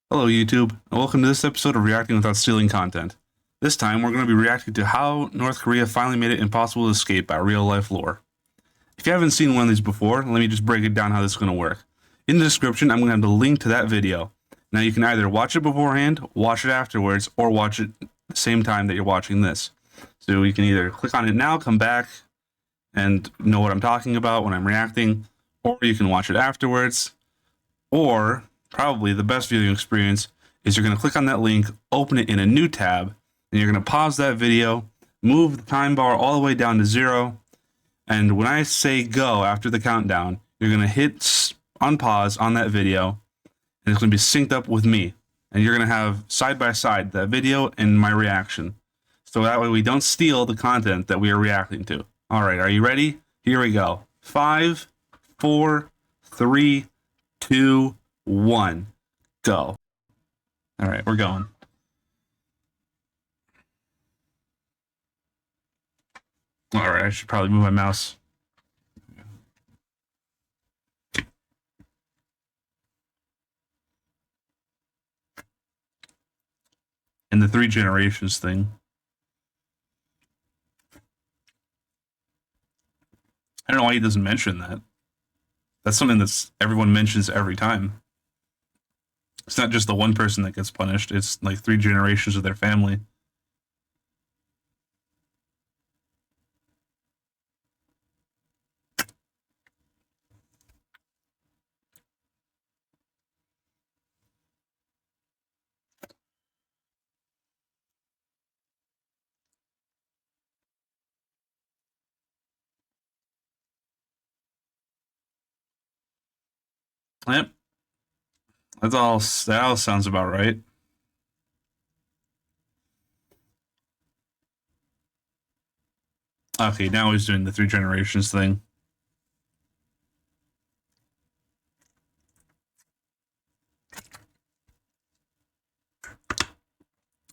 Hello YouTube, and welcome to this episode of Reacting Without Stealing Content. This time, we're going to be reacting to how North Korea finally made it impossible to escape by real-life lore. If you haven't seen one of these before, let me just break it down how this is going to work. In the description, I'm going to have the link to that video. Now you can either watch it beforehand, watch it afterwards, or watch it at the same time that you're watching this. So you can either click on it now, come back, and know what I'm talking about when I'm reacting, or you can watch it afterwards, or probably the best viewing experience is you're going to click on that link, open it in a new tab, and you're going to pause that video, move the time bar all the way down to 0, and when I say go after the countdown, you're going to hit unpause on that video, and it's going to be synced up with me, and you're going to have side by side that video and my reaction. So that way we don't steal the content that we are reacting to. All right, are you ready? Here we go. 5, 4, 3, 2, 1, go. All right, we're going. All right, I should probably move my mouse. And the 3 generations thing. I don't know why he doesn't mention that. That's something that's everyone mentions every time. It's not just the one person that gets punished, it's like 3 generations of their family. Yep. That all sounds about right. Okay, now he's doing the 3 generations thing.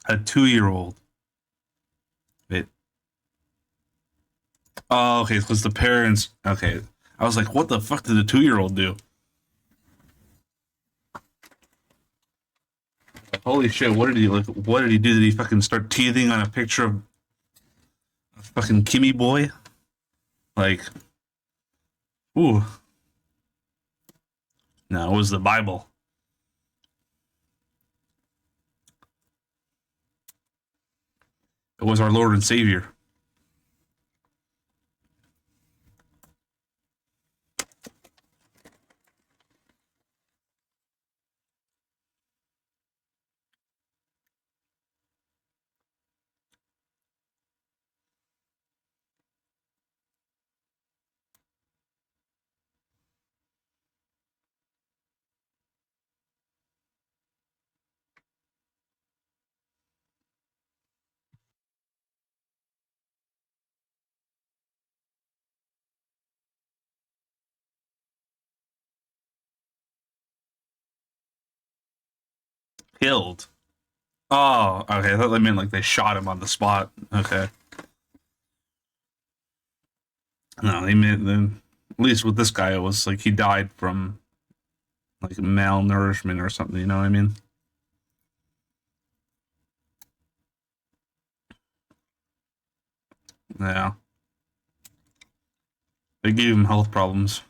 A 2-year-old. Wait. Oh, okay, because the parents. Okay, I was like, what the fuck did the 2-year-old do? Holy shit! What did he look? What did he do? Did he fucking start teething on a picture of a fucking Kimmy boy? Like, ooh. No, it was the Bible. It was our Lord and Savior. Killed. Oh, okay. I thought that meant like they shot him on the spot. Okay. No, they meant then. At least with this guy, it was like he died from like malnourishment or something. You know what I mean? Yeah. They gave him health problems.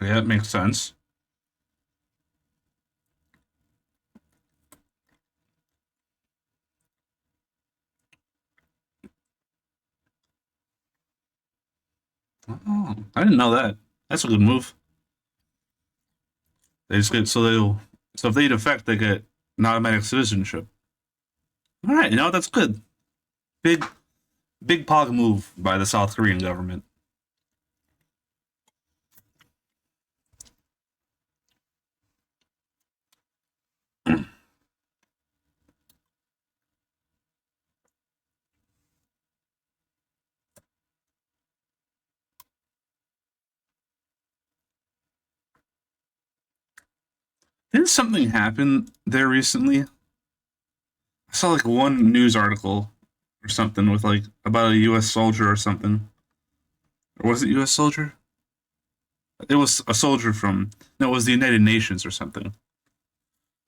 Yeah, that makes sense. Oh, I didn't know that. That's a good move. They just get so if they defect, they get an automatic citizenship. All right, that's good. Big big pog move by the South Korean government. Didn't something happen there recently? I saw like one news article or something with like about a U.S. soldier or something. Or was it U.S. soldier? It was a soldier from no, it was the United Nations or something.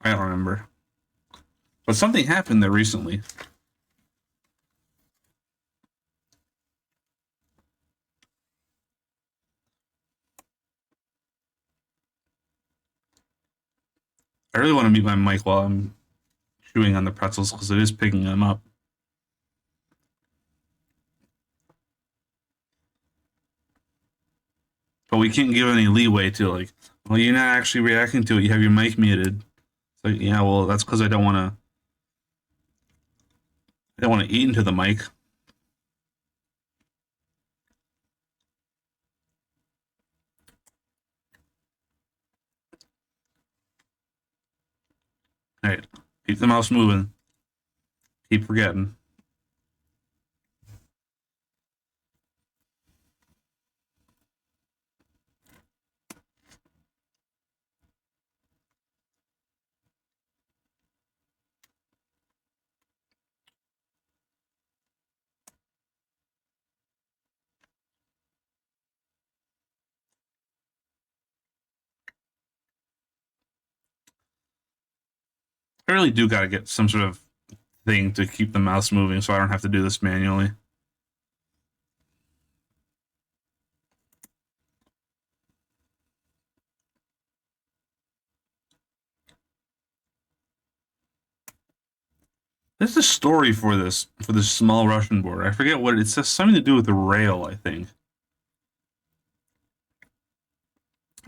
I don't remember. But something happened there recently. I really want to mute my mic while I'm chewing on the pretzels because it is picking them up. But we can't give any leeway to like, well, you're not actually reacting to it. You have your mic muted. It's like, yeah, well, that's because I don't want to. I don't want to eat into the mic. All right, keep the mouse moving. Keep forgetting. I really do got to get some sort of thing to keep the mouse moving so I don't have to do this manually. There's a story for this small Russian border. I forget what it says. Something to do with the rail, I think.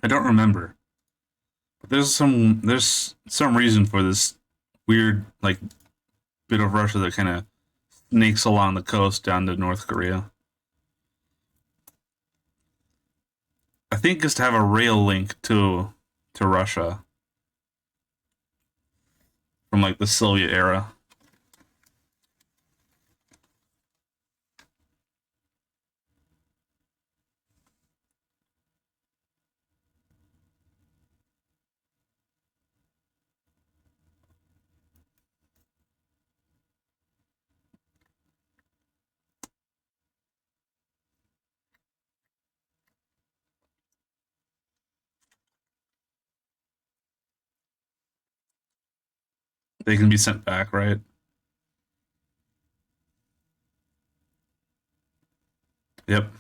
I don't remember. But there's some reason for this weird like bit of Russia that kind of snakes along the coast down to North Korea. I think it's to have a rail link to Russia from like the Soviet era. They can be sent back, right? Yep.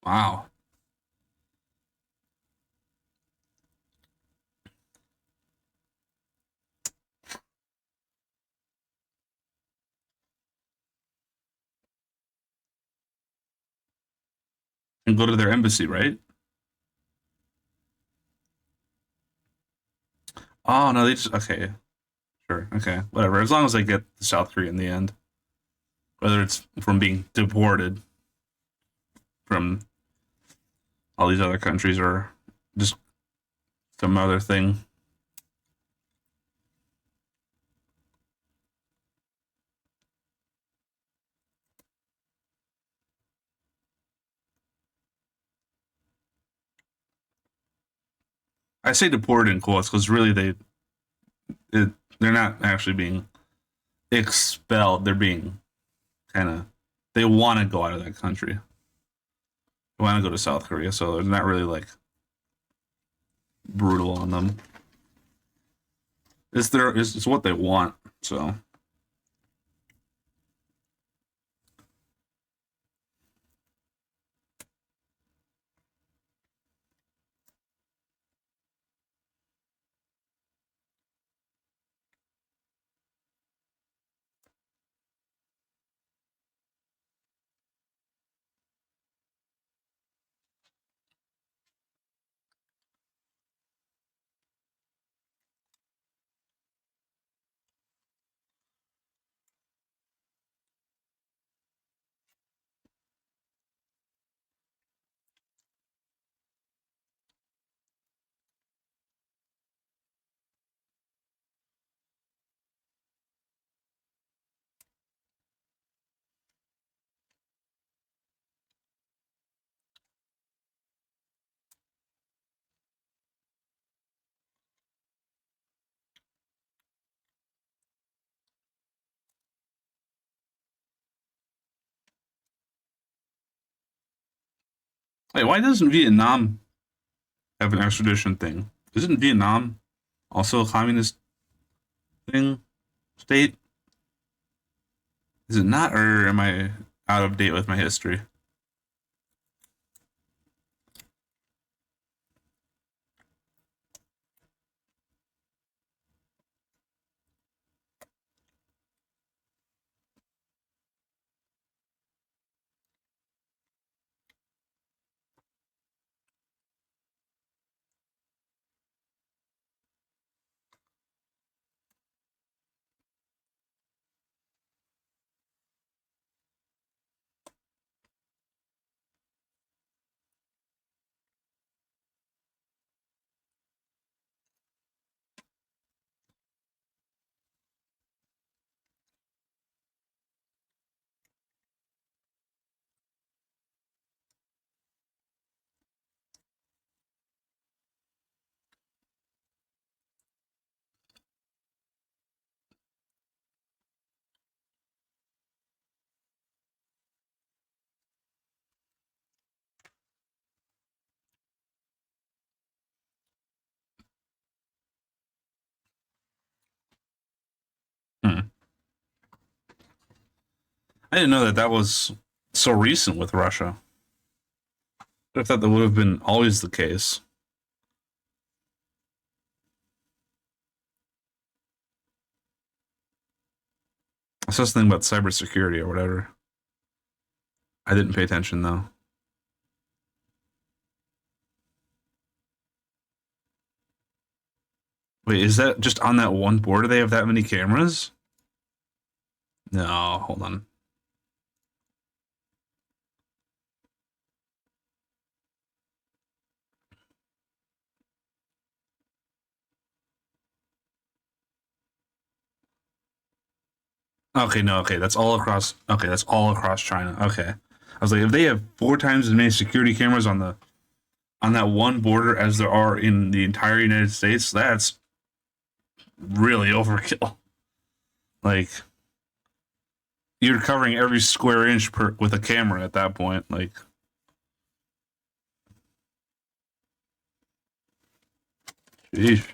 Wow. And go to their embassy, right? Oh no, they just okay. Sure. Okay. Whatever. As long as they get the South Korea in the end. Whether it's from being deported from all these other countries or just some other thing. I say deported in quotes because really they're not actually being expelled. They're being kind of they want to go out of that country. I want to go to South Korea, so they're not really like brutal on them. It's what they want. So hey, why doesn't Vietnam have an extradition thing? Isn't Vietnam also a communist thing state? Is it not, or am I out of date with my history? Hmm. I didn't know that that was so recent with Russia. I thought that would have been always the case. I saw something about cybersecurity or whatever. I didn't pay attention though. Wait, is that just on that one border they have that many cameras? No, hold on. Okay, no, okay, that's all across. Okay, that's all across China. Okay, I was like, if they have four times as many security cameras on that one border as there are in the entire United States, that's really overkill. Like, you're covering every square inch per with a camera at that point. Like, geez.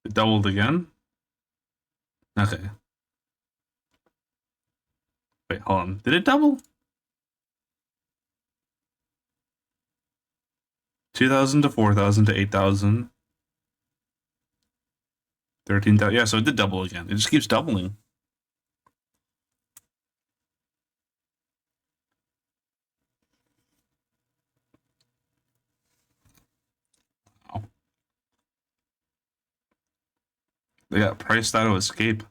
It doubled again. Okay, wait, hold on. Did it double? 2,000 to 4,000 to 8,000. 13,000. Yeah, so it did double again. It just keeps doubling. Wow. They got priced out of Escape.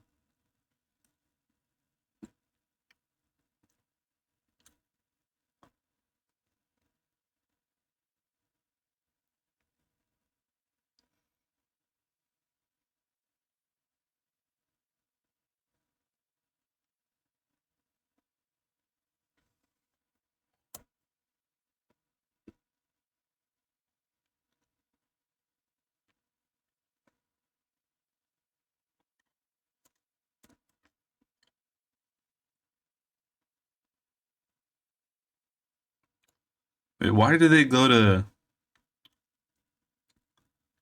Wait, why did they go to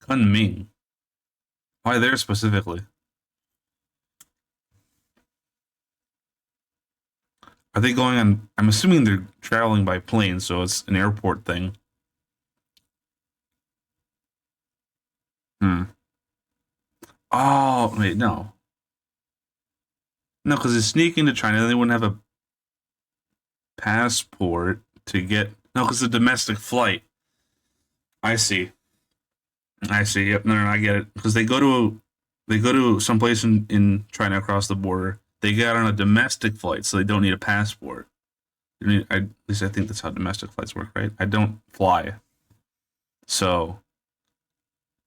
Kunming? Why there specifically? Are they going on? I'm assuming they're traveling by plane, so it's an airport thing. Hmm. Oh, wait, no. No, because they sneak into China, they wouldn't have a passport to get. No, because it's a domestic flight. I see. I see. Yep. No, no, I get it. Because they go to someplace in China across the border. They get on a domestic flight, so they don't need a passport. At least I think that's how domestic flights work, right? I don't fly, so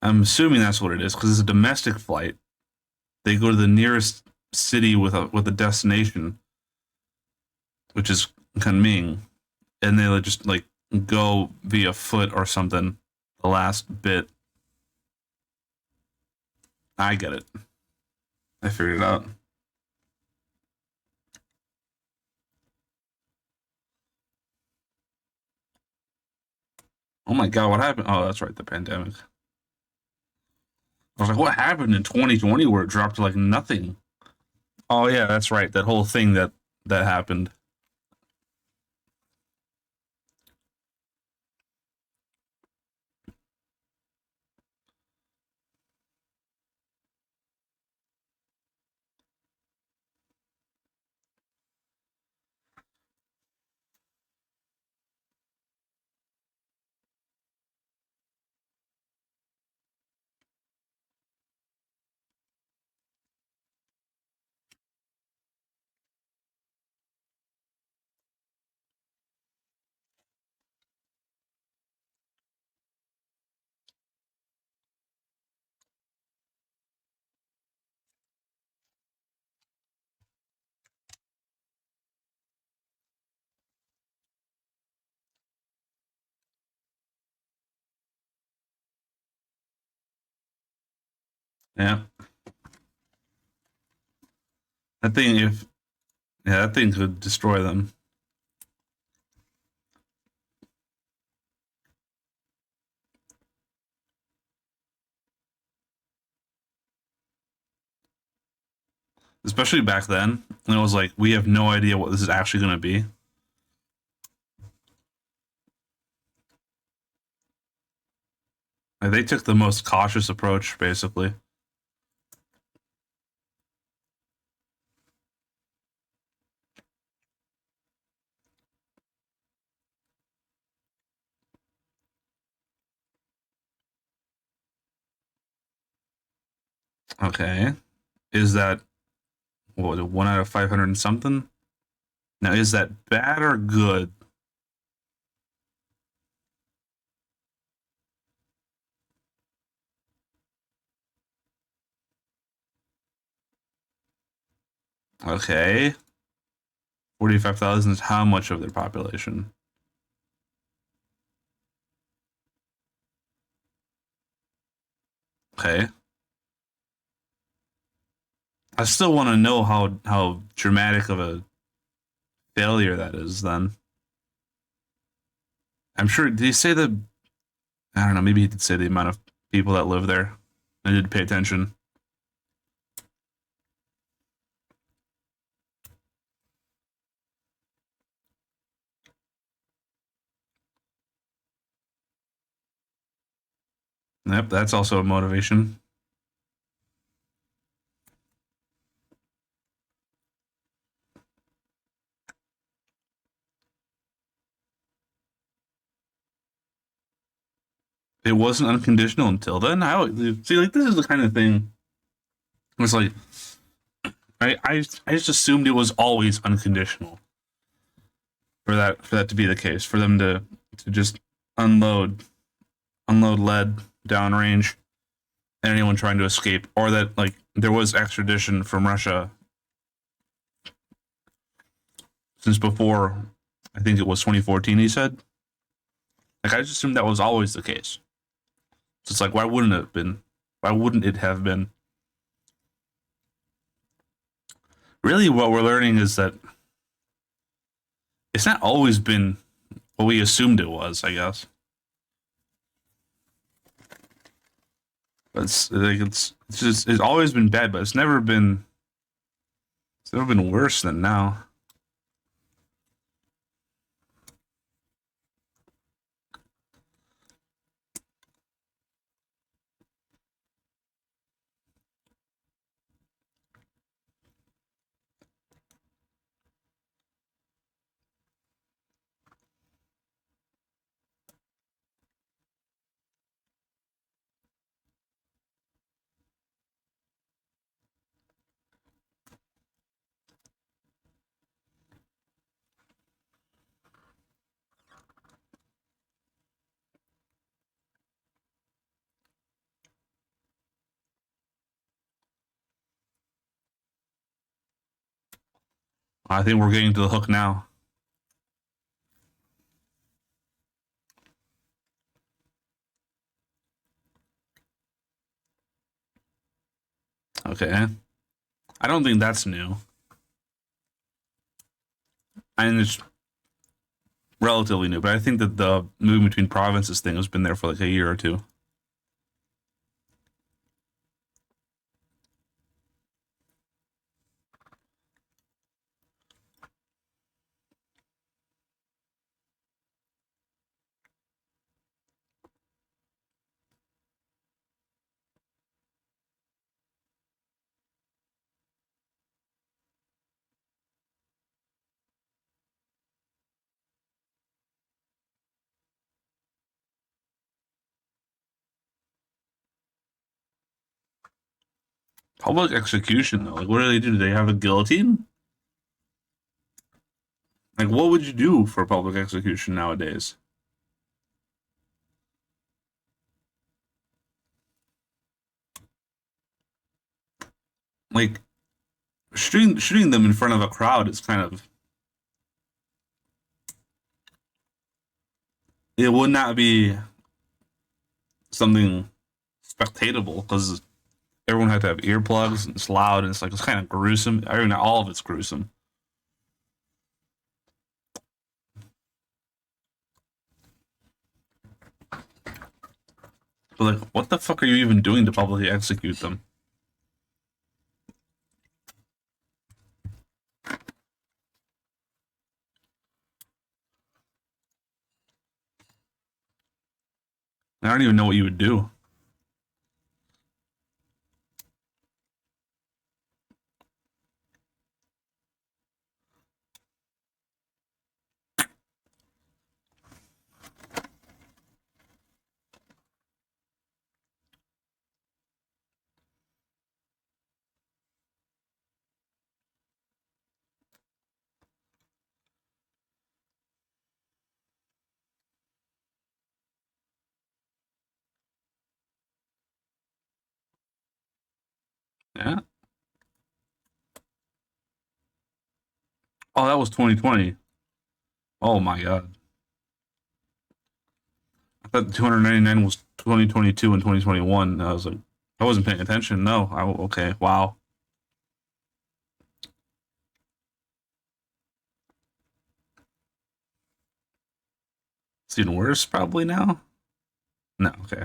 I'm assuming that's what it is. Because it's a domestic flight, they go to the nearest city with a destination, which is Kunming, and they just like go via foot or something. The last bit, I get it. I figured it out. Oh my god, what happened? Oh, that's right, the pandemic. I was like, what happened in 2020 where it dropped to like nothing? Oh yeah, that's right. That whole thing that happened. Yeah, that thing. If yeah, that thing could destroy them. Especially back then, and it was like we have no idea what this is actually going to be. Like, they took the most cautious approach, basically. Okay, is that what was it, 1 out of 500 and something? Now, is that bad or good? Okay, 45,000 is how much of their population? Okay, I still want to know how dramatic of a failure that is. Then I'm sure. Did he say the? I don't know. Maybe he did say the amount of people that live there. I did pay attention. Yep, that's also a motivation. It wasn't unconditional until then. I would see, like, this is the kind of thing. It's like I just assumed it was always unconditional for that to be the case, for them to just unload lead downrange and anyone trying to escape, or that like there was extradition from Russia since before. I think it was 2014. He said, like, I just assumed that was always the case. So it's like, why wouldn't it have been? Why wouldn't it have been? Really, what we're learning is that it's not always been what we assumed it was, I guess. But it's always been bad, but it's never been worse than now. I think we're getting to the hook now. Okay. I don't think that's new. And it's relatively new, but I think that the moving between provinces thing has been there for like a year or two. Public execution though, like what do they do? Do they have a guillotine? Like what would you do for public execution nowadays? Like shooting them in front of a crowd is kind of, it would not be something spectatable because everyone had to have earplugs and it's loud and it's kind of gruesome. I mean, all of it's gruesome. But like, what the fuck are you even doing to publicly execute them? I don't even know what you would do. Yeah. Oh, that was 2020. Oh my god. I thought 299 was 2022 and 2021. I was like, I wasn't paying attention. No. Okay. Wow. It's even worse probably now. No. Okay.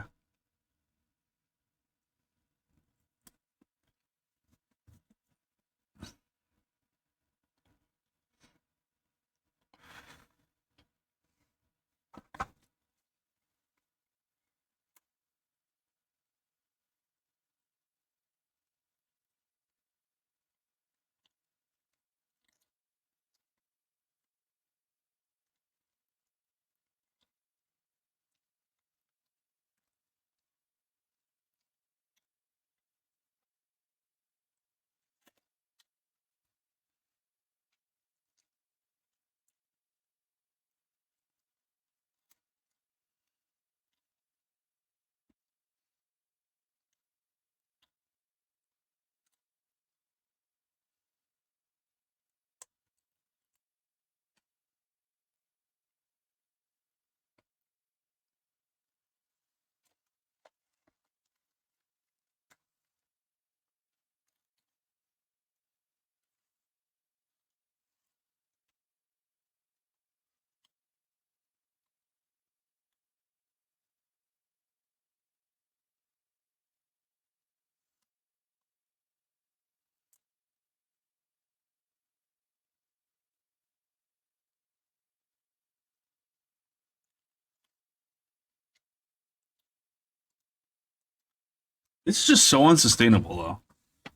It's just so unsustainable, though.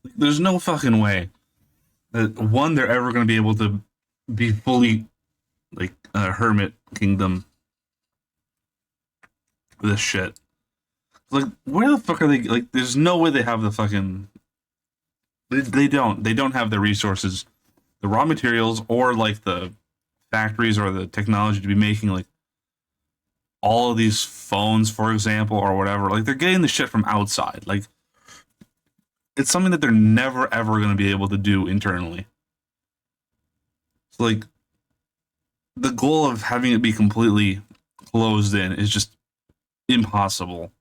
Like, there's no fucking way that one they're ever going to be able to be fully like a hermit kingdom. This shit. Like, where the fuck are they? Like, there's no way they have the fucking. They don't. They don't have the resources, the raw materials, or like the factories or the technology to be making like all of these phones, for example, or whatever. Like, they're getting the shit from outside. Like, it's something that they're never ever going to be able to do internally. So, like, the goal of having it be completely closed in is just impossible.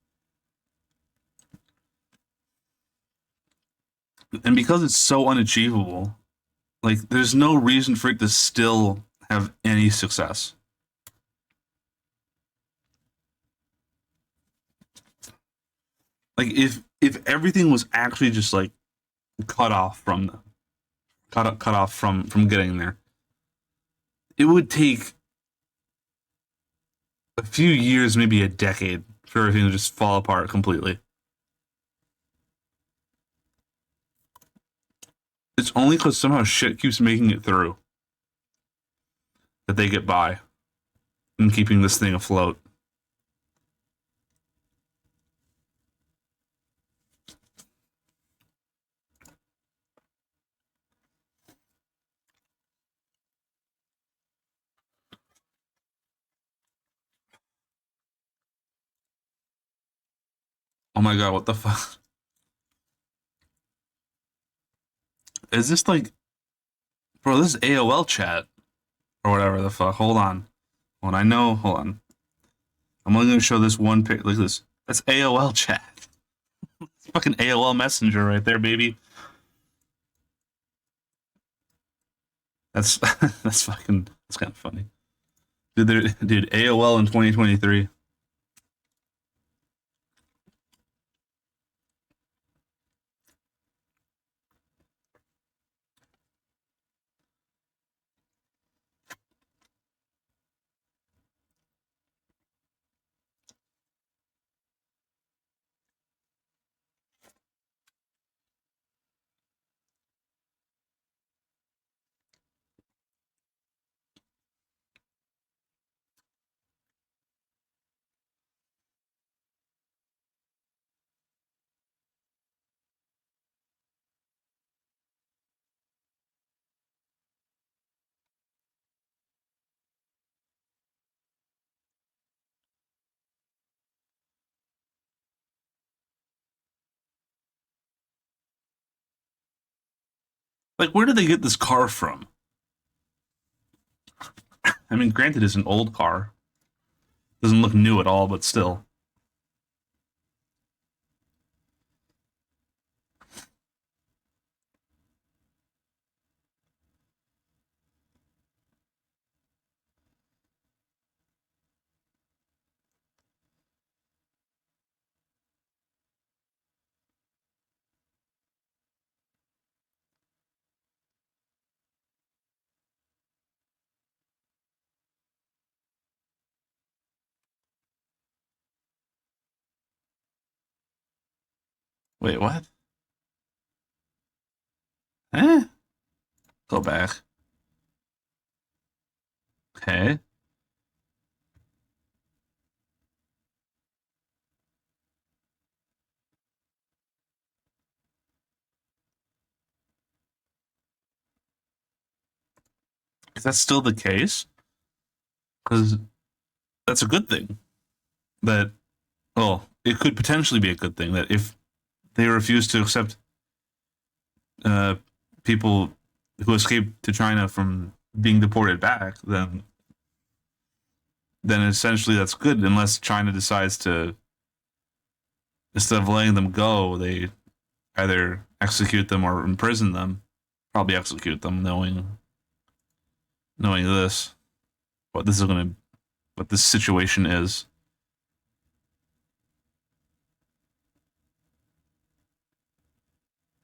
And because it's so unachievable, like, there's no reason for it to still have any success. Like, if everything was actually just like cut off from them, cut off from getting there, it would take a few years, maybe a decade, for everything to just fall apart completely. It's only because somehow shit keeps making it through that they get by and keeping this thing afloat. Oh my god, what the fuck? Is this like, bro, this is AOL chat or whatever the fuck? Hold on. I know, hold on. I'm only gonna show this one pic. Look at this. That's AOL chat. It's fucking AOL Messenger right there, baby. That's that's fucking that's kind of funny. Dude, AOL in 2023. Like, where did they get this car from? I mean, granted, it's an old car. Doesn't look new at all, but still. Wait, what? Eh? Go back. Okay. Is that still the case? Because that's a good thing. That, well, it could potentially be a good thing that if they refuse to accept uh, people who escaped to China from being deported back, then essentially that's good, unless China decides to, instead of letting them go, they either execute them or imprison them. Probably execute them, knowing this, what this is gonna, what this situation is.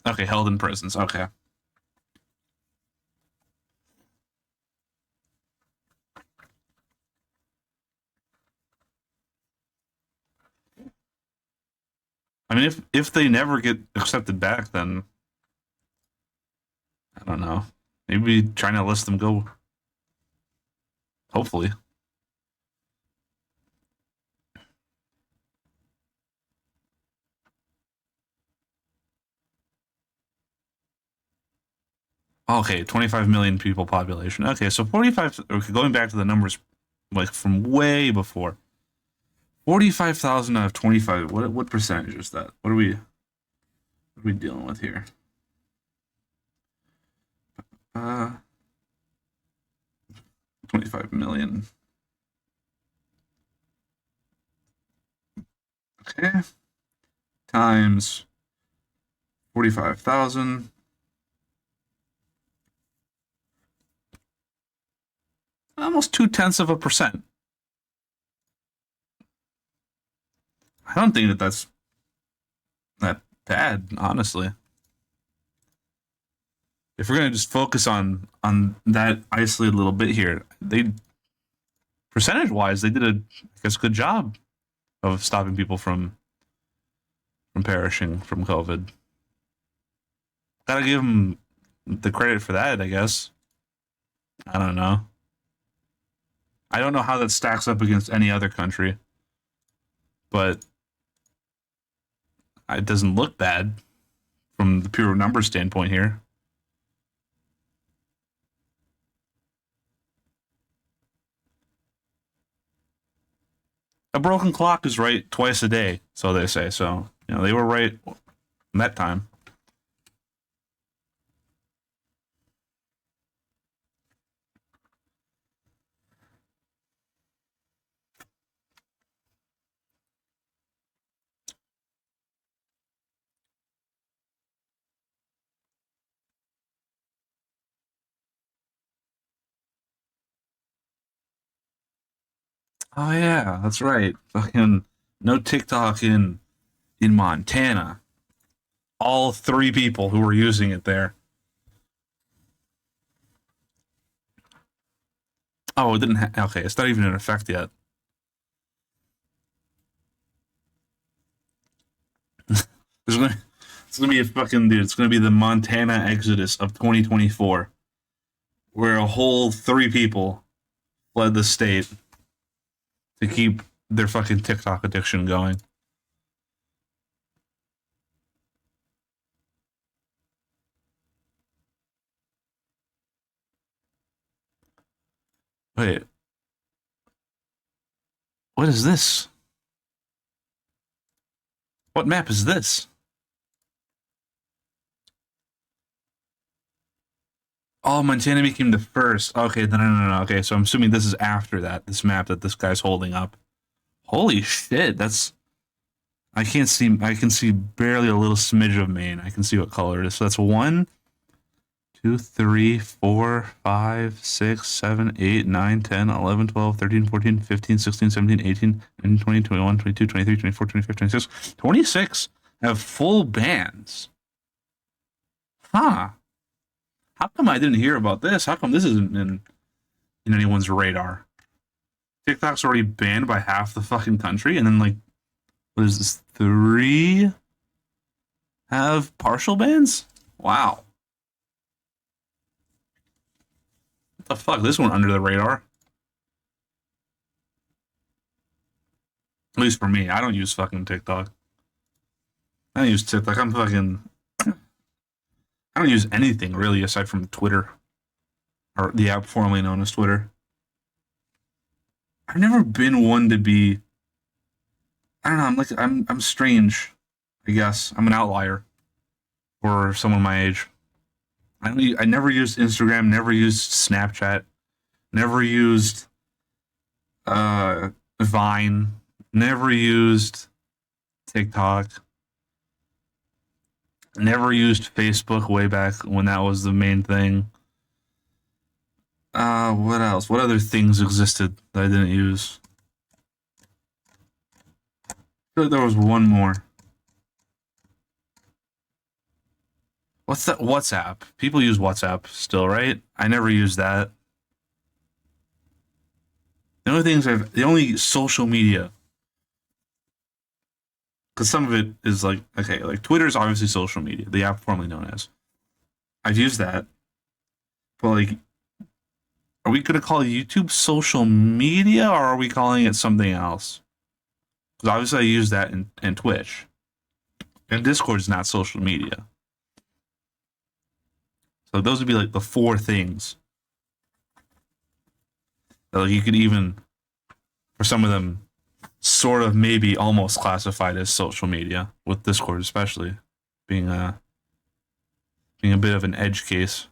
Okay, held in prisons. Okay. I mean, if they never get accepted back, then I don't know. Maybe China lets them go. Hopefully. Okay, 25 million people population. Okay, so 45. Okay, going back to the numbers, like from way before. 45,000 out of 25. What percentage is that? What are we dealing with here? Uh, 25 million. Okay. Times 45,000. Almost 0.2%. I don't think that that's that bad, honestly. If we're gonna just focus on that isolated little bit here, they percentage wise they did a I guess good job of stopping people from perishing from COVID. Gotta give them the credit for that, I guess. I don't know. I don't know how that stacks up against any other country, but it doesn't look bad from the pure number standpoint here. A broken clock is right twice a day, so they say. So, they were right that time. Oh yeah, that's right. Fucking no TikTok in Montana. All three people who were using it there. Oh, it didn't. Okay, it's not even in effect yet. There's gonna, it's gonna be a fucking dude. It's gonna be the Montana Exodus of 2024, where a whole three people fled the state to keep their fucking TikTok addiction going. Wait, what is this? What map is this? Oh, Montana became the first. Okay, no. Okay, so I'm assuming this is after that. This map that this guy's holding up. Holy shit, that's. I can't see. I can see barely a little smidge of Maine. I can see what color it is. So that's 1, 2, 3, 4, 5, 6, 7, 8, 9, 10, 11, 12, 13, 14, 15, 16, 17, 18, 19, 20, 21, 22, 23, 24, 25, 26. 26 have full bans. Huh. How come I didn't hear about this? How come this isn't in anyone's radar? TikTok's already banned by half the fucking country, and then like, what is this? 3 have partial bans? Wow. What the fuck? This one under the radar. At least for me, I don't use fucking TikTok. I don't use TikTok. I don't use anything really aside from Twitter or the app formerly known as Twitter. I've never been one to be. I don't know. I'm strange. I guess I'm an outlier for someone my age. I never used Instagram. Never used Snapchat. Never used Vine. Never used TikTok. Never used Facebook way back when that was the main thing. What else? What other things existed that I didn't use? I feel like there was one more. What's that? WhatsApp. People use WhatsApp still, right? I never used that. The only social media because some of it is like, okay, like Twitter is obviously social media, the app formerly known as. I've used that, but like, are we gonna call YouTube social media, or are we calling it something else? Because obviously I use that in Twitch, and Discord is not social media. So those would be like the four things that like, you could even, for some of them, sort of maybe almost classified as social media, with Discord especially being a bit of an edge case.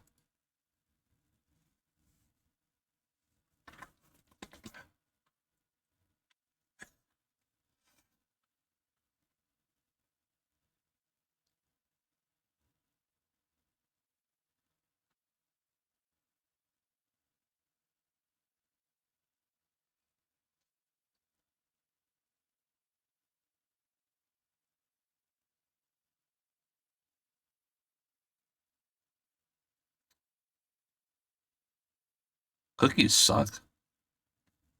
Cookies suck.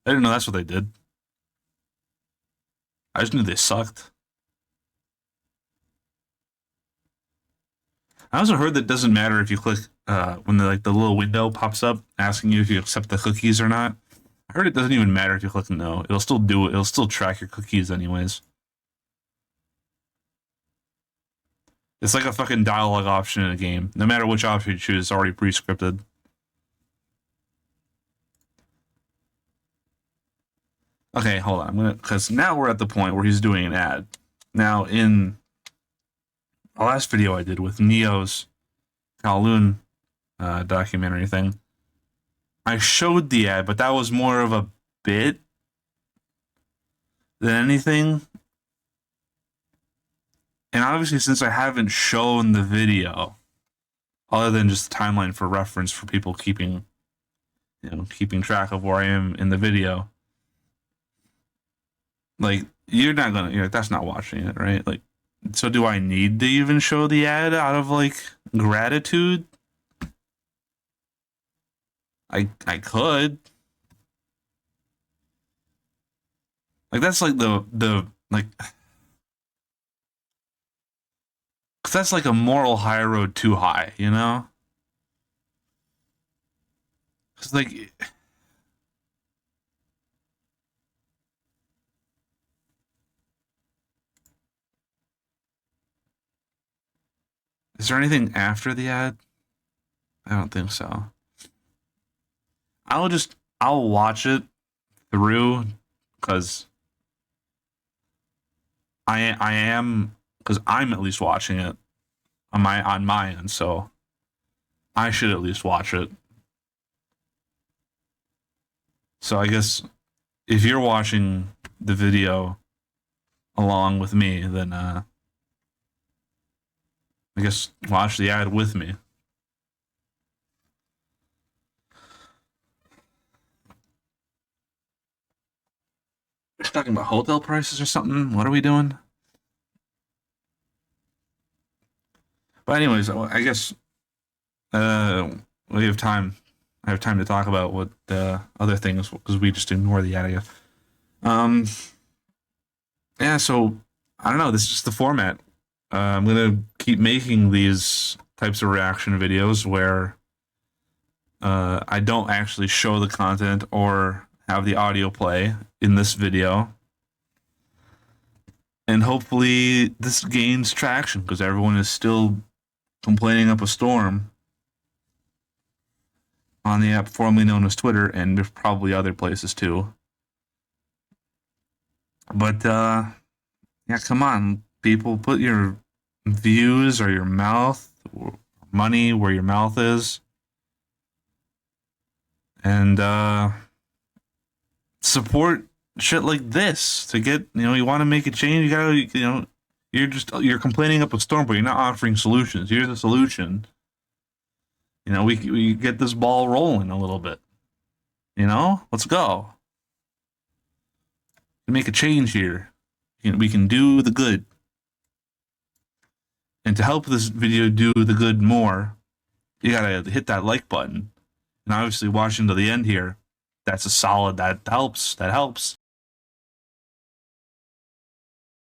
I didn't know that's what they did. I just knew they sucked. I also heard that it doesn't matter if you click when the little window pops up asking you if you accept the cookies or not. I heard it doesn't even matter if you click no. It'll still do it. It'll still track your cookies anyways. It's like a fucking dialogue option in a game. No matter which option you choose, it's already pre-scripted. Okay, hold on. Because now we're at the point where he's doing an ad. Now, in the last video I did with Neo's Kowloon documentary thing, I showed the ad, but that was more of a bit than anything. And obviously, since I haven't shown the video, other than just the timeline for reference for people keeping track of where I am in the video, like you're like, that's not watching it, right? Like, so do I need to even show the ad out of like gratitude? I could. Like that's like the like, cause that's like a moral high road too high, you know? Cause like, is there anything after the ad? I don't think so. I'll watch it through because I am because I'm at least watching it on my end, so I should at least watch it. So I guess if you're watching the video along with me, then I guess watch the ad with me. We're talking about hotel prices or something. What are we doing? But anyways, I guess we have time. I have time to talk about what other things because we just ignore the ad, I guess. Yeah. So I don't know. This is just the format. I'm gonna keep making these types of reaction videos where I don't actually show the content or have the audio play in this video. And hopefully this gains traction because everyone is still complaining up a storm on the app formerly known as Twitter, and there's probably other places too. But yeah, come on, people, put your views or your mouth or money where your mouth is, and support shit like this to get, you want to make a change. You gotta, you're complaining up a storm, but you're not offering solutions. Here's a solution. We get this ball rolling a little bit. Let's go. Make a change here. We can do the good. And to help this video do the good more, you gotta hit that like button. And obviously watching to the end here, that's a solid, that helps.